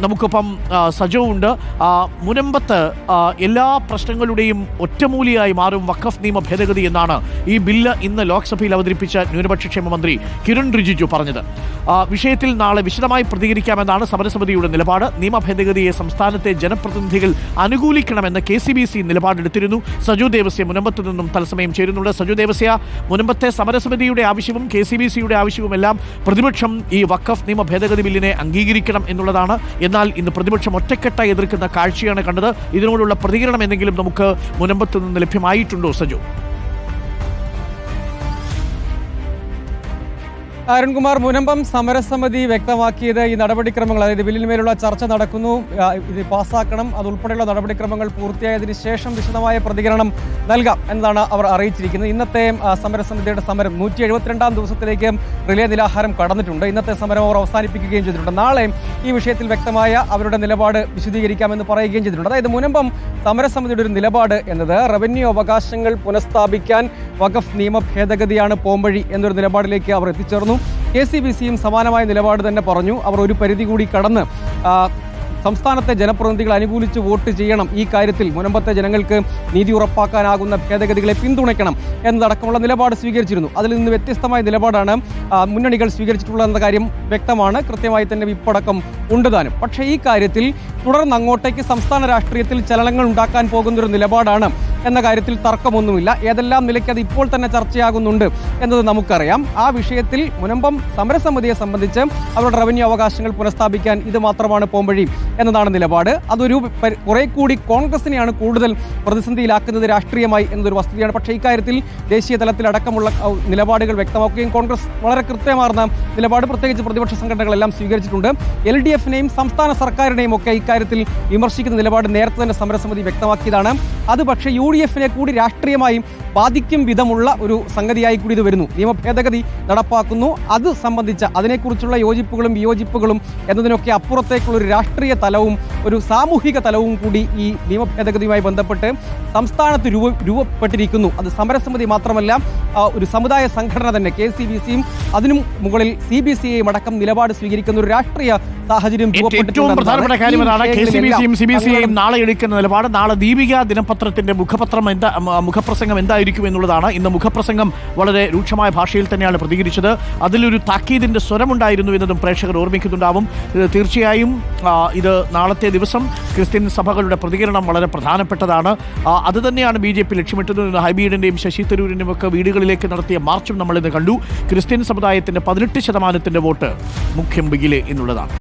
നമുക്കൊപ്പം സജോ ഉണ്ട്. മുനമ്പത്ത് എല്ലാ പ്രശ്നങ്ങളുടെയും ഒറ്റമൂലിയായി മാറും വഖഫ് നിയമ ഭേദഗതി എന്നാണ് ഈ ബില്ല് ഇന്ന് ലോക്സഭയിൽ അവതരിപ്പിച്ച ന്യൂനപക്ഷക്ഷേമ മന്ത്രി കിരൺ റിജിജു പറഞ്ഞത്. വിഷയത്തിൽ നാളെ വിശദമായി പ്രതികരിക്കാമെന്നാണ് സമരസമിതിയുടെ നിലപാട്. നിയമ ഭേദഗതിയെ സംസ്ഥാനത്തെ ജനപ്രതിനിധികൾ അനുകൂലിക്കണമെന്ന് KCBC നിലപാടെടുത്തിരുന്നു. സജു ദേവസ്യ മുനമ്പത്ത് നിന്നും തത്സമയം ചേരുന്നുണ്ട്. സജു ദേവസ്യ, മുനമ്പത്തെ സമരസമിതിയുടെ ആവശ്യവും KCBCയുടെ ആവശ്യവുമെല്ലാം പ്രതിപക്ഷം ഈ വഖഫ് നിയമ ഭേദഗതി ബില്ലിനെ അംഗീകരിക്കണം എന്നുള്ളതാണ്. എന്നാൽ ഇന്ന് പ്രതിപക്ഷം ഒറ്റക്കെട്ടായി എതിർക്കുന്ന കാഴ്ചയാണ് കണ്ടത്. ഇതിനോടുള്ള പ്രതികരണം എന്തെങ്കിലും നമുക്ക് മുനമ്പത്ത് നിന്ന് ലഭ്യമായിട്ടുണ്ടോ സജു? അരുൺകുമാർ, മുനമ്പം സമരസമിതി വ്യക്തമാക്കിയത് ഈ നടപടിക്രമങ്ങൾ, അതായത് ബില്ലിന്മേലുള്ള ചർച്ച നടക്കുന്നു, ഇത് പാസ്സാക്കണം, അതുൾപ്പെടെയുള്ള നടപടിക്രമങ്ങൾ പൂർത്തിയായതിനു ശേഷം വിശദമായ പ്രതികരണം നൽകാം എന്നതാണ് അവർ അറിയിച്ചിരിക്കുന്നത്. ഇന്നത്തെ സമരസമിതിയുടെ സമരം 172ാം ദിവസത്തിലേക്ക് റിലേ നിരാഹാരം കടന്നിട്ടുണ്ട്. ഇന്നത്തെ സമരം അവർ അവസാനിപ്പിക്കുകയും ചെയ്തിട്ടുണ്ട്. നാളെ ഈ വിഷയത്തിൽ വ്യക്തമായ അവരുടെ നിലപാട് വിശദീകരിക്കാമെന്ന് പറയുകയും ചെയ്തിട്ടുണ്ട്. അതായത് മുനമ്പം സമരസമിതിയുടെ ഒരു നിലപാട് എന്നത് റവന്യൂ അവകാശങ്ങൾ പുനഃസ്ഥാപിക്കാൻ വഖഫ് നിയമ ഭേദഗതിയാണ് പോംവഴി എന്നൊരു നിലപാടിലേക്ക് അവർ എത്തിച്ചേർന്നു. KCBCയും സമാനമായ നിലപാട് തന്നെ പറഞ്ഞു. അവർ ഒരു പരിധി കൂടി കടന്ന് സംസ്ഥാനത്തെ ജനപ്രതിനിധികൾ അനുകൂലിച്ച് വോട്ട് ചെയ്യണം, ഈ കാര്യത്തിൽ മുനമ്പത്തെ ജനങ്ങൾക്ക് നീതി ഉറപ്പാക്കാനാകുന്ന ഭേദഗതികളെ പിന്തുണയ്ക്കണം എന്നതടക്കമുള്ള നിലപാട് സ്വീകരിച്ചിരുന്നു. അതിൽ നിന്ന് വ്യത്യസ്തമായ നിലപാടാണ് മുന്നണികൾ സ്വീകരിച്ചിട്ടുള്ളതെന്ന കാര്യം വ്യക്തമാണ്. കൃത്യമായി തന്നെ വിപ്പടക്കം ഉണ്ടുതാനും. പക്ഷേ ഈ കാര്യത്തിൽ തുടർന്ന് അങ്ങോട്ടേക്ക് സംസ്ഥാന രാഷ്ട്രീയത്തിൽ ചലനങ്ങൾ ഉണ്ടാക്കാൻ പോകുന്നൊരു നിലപാടാണ് എന്ന കാര്യത്തിൽ തർക്കമൊന്നുമില്ല. ഏതെല്ലാം നിലയ്ക്ക് അത് ഇപ്പോൾ തന്നെ ചർച്ചയാകുന്നുണ്ട് എന്നത് നമുക്കറിയാം. ആ വിഷയത്തിൽ മുനമ്പം സമരസമിതിയെ സംബന്ധിച്ച് അവരുടെ റവന്യൂ അവകാശങ്ങൾ പുനഃസ്ഥാപിക്കാൻ ഇത് മാത്രമാണ് പോംവഴി എന്നതാണ് നിലപാട്. അതൊരു കുറെ കൂടി കോൺഗ്രസിനെയാണ് കൂടുതൽ പ്രതിസന്ധിയിലാക്കുന്നത് രാഷ്ട്രീയമായി എന്നതൊരു വസ്തുതയാണ്. പക്ഷേ ഇക്കാര്യത്തിൽ ദേശീയ തലത്തിലടക്കമുള്ള നിലപാടുകൾ വ്യക്തമാക്കുകയും കോൺഗ്രസ് വളരെ കൃത്യമാർന്ന നിലപാട് പ്രത്യേകിച്ച് പ്രതിപക്ഷ സംഘടനകളെല്ലാം സ്വീകരിച്ചിട്ടുണ്ട്. LDFനെയും സംസ്ഥാന സർക്കാരിനെയും ഒക്കെ ഇക്കാര്യത്തിൽ വിമർശിക്കുന്ന നിലപാട് നേരത്തെ തന്നെ സമരസമിതി വ്യക്തമാക്കിയതാണ്. അത് പക്ഷേ UDFനെ കൂടി രാഷ്ട്രീയമായി ബാധിക്കും വിധമുള്ള ഒരു സംഗതിയായി കൂടി ഇത് വരുന്നു. നിയമ ഭേദഗതി നടപ്പാക്കുന്നു, അത് സംബന്ധിച്ച അതിനെക്കുറിച്ചുള്ള യോജിപ്പുകളും വിയോജിപ്പുകളും എന്നതിനൊക്കെ അപ്പുറത്തേക്കുള്ള ഒരു രാഷ്ട്രീയ തലവും ഒരു സാമൂഹിക തലവും കൂടി ഈ നിയമ ഭേദഗതിയുമായി ബന്ധപ്പെട്ട് സംസ്ഥാനത്ത് രൂപപ്പെട്ടിരിക്കുന്നു. അത് സമരസമിതി മാത്രമല്ല, ഒരു സമുദായ സംഘടന തന്നെ KCBCയും അതിനും മുകളിൽ CBCയും അടക്കം നിലപാട് സ്വീകരിക്കുന്ന ഒരു രാഷ്ട്രീയ സാഹചര്യം ഏറ്റവും പ്രധാനപ്പെട്ട കാര്യമാണ് KCBCയും CBCയും നാളെ എടുക്കുന്ന നിലപാട്. നാളെ ദീപിക ദിനപത്രത്തിന്റെ മുഖപ്രസംഗം എന്തായിരിക്കും എന്നുള്ളതാണ്. ഇന്ന് മുഖപ്രസംഗം വളരെ രൂക്ഷമായ ഭാഷയിൽ തന്നെയാണ് പ്രതികരിച്ചത്. അതിലൊരു താക്കീതിന്റെ സ്വരമുണ്ടായിരുന്നു എന്നതും പ്രേക്ഷകർ ഓർമ്മിക്കുന്നുണ്ടാവും. തീർച്ചയായും ഇത് നാളത്തെ ദിവസം ക്രിസ്ത്യൻ സഭകളുടെ പ്രതികരണം വളരെ പ്രധാനപ്പെട്ടതാണ്. അത് തന്നെയാണ് BJP ലക്ഷ്യമിട്ടത്. ഹൈബീഡിന്റെയും ശശി തരൂരിന്റെയും ഒക്കെ വീടുകളിലേക്ക് നടത്തിയ മാർച്ചും നമ്മളിന്ന് കണ്ടു. ക്രിസ്ത്യൻ സമുദായത്തിന്റെ 18% വോട്ട് മുഖ്യം ബിഗിലെ എന്നുള്ളതാണ്.